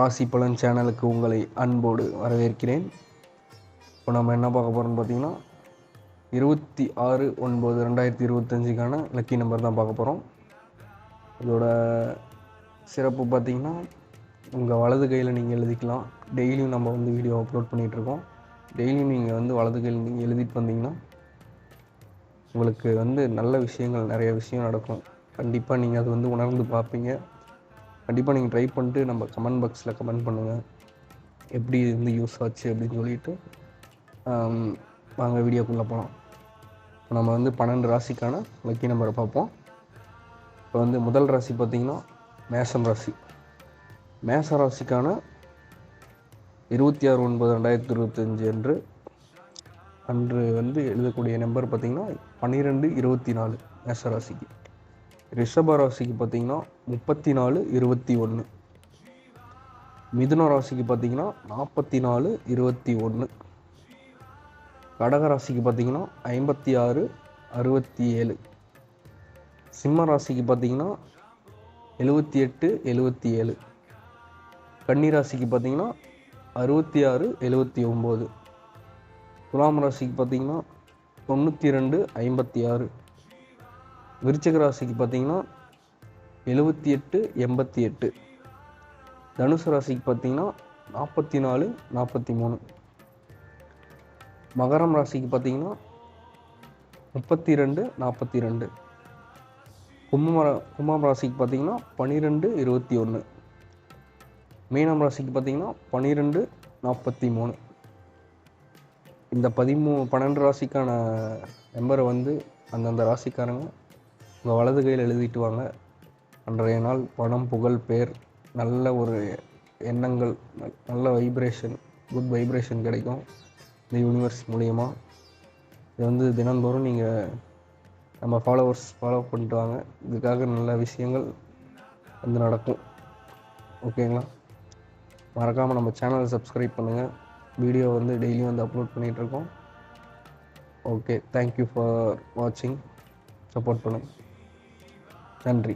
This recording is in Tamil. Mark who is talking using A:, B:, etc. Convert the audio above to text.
A: ராசி பலன் சேனலுக்கு உங்களை அன்போடு வரவேற்கிறேன். இப்போ நம்ம என்ன பார்க்க போகிறோம்னு பார்த்தீங்கன்னா 26/9/2025க்கான லக்கி நம்பர் தான் பார்க்க போகிறோம். இதோட சிறப்பு பார்த்திங்கன்னா உங்கள் வலது கையில் நீங்கள் எழுதிக்கலாம். டெய்லியும் நம்ம வந்து வீடியோ அப்லோட் பண்ணிகிட்ருக்கோம். டெய்லியும் நீங்கள் வந்து வலது கையில் நீங்கள் எழுதிட்டு வந்தீங்கன்னா உங்களுக்கு வந்து நல்ல விஷயங்கள், நிறைய விஷயம் நடக்கும். கண்டிப்பாக நீங்கள் அது வந்து உணர்ந்து பார்ப்பீங்க. கண்டிப்பாக நீங்கள் ட்ரை பண்ணிட்டு நம்ம கமெண்ட் பாக்ஸில் கமெண்ட் பண்ணுங்கள், எப்படி வந்து யூஸ் ஆச்சு அப்படின்னு சொல்லிட்டு. வாங்க வீடியோக்குள்ளே போகலாம். இப்போ நம்ம வந்து 12 ராசிக்கான லக்கி நம்பரை பார்ப்போம். இப்போ வந்து முதல் ராசி பார்த்திங்கன்னா மேஷம் ராசி. மேஷ ராசிக்கான 26/9/2025 அன்று வந்து எழுதக்கூடிய நம்பர் பார்த்திங்கன்னா 12/24 மேஷ ராசிக்கு. ரிஷப ராசிக்கு பார்த்திங்கன்னா 34/21. மிதுன ராசிக்கு பார்த்திங்கன்னா 44/21. கடக ராசிக்கு பார்த்திங்கன்னா 56/67. சிம்ம ராசிக்கு பார்த்திங்கன்னா 78/77. கன்னி ராசிக்கு பார்த்திங்கன்னா 66/79. துலாம் ராசிக்கு பார்த்திங்கன்னா 92/56. விருச்சிக ராசிக்கு பார்த்திங்கன்னா 78/88. தனுசு ராசிக்கு பார்த்திங்கன்னா 44/43. மகரம் ராசிக்கு பார்த்திங்கன்னா 32/42. கும்பம் ராசிக்கு பார்த்திங்கன்னா 12/21. மீனம் ராசிக்கு பார்த்திங்கன்னா 12/43. இந்த 12 ராசிக்கான நம்பரை வந்து அந்தந்த ராசிக்காரங்க உங்கள் வலது கையில் எழுதிட்டு வாங்க. அன்றைய நாள் பணம், புகழ், பேர், நல்ல ஒரு எண்ணங்கள், நல்ல வைப்ரேஷன், குட் வைப்ரேஷன் கிடைக்கும் இந்த யூனிவர்ஸ் மூலயமா. இது வந்து தினந்தோறும் நீங்கள் நம்ம ஃபாலோ பண்ணிட்டு வாங்க. இதுக்காக நல்ல விஷயங்கள் வந்து நடக்கும். ஓகேங்களா? மறக்காமல் நம்ம சேனலை சப்ஸ்கிரைப் பண்ணுங்கள். வீடியோ வந்து டெய்லியும் வந்து அப்லோட் பண்ணிகிட்ருக்கோம். ஓகே, தேங்க்யூ ஃபார் வாட்சிங். சப்போர்ட் பண்ணுங்கள். நன்றி.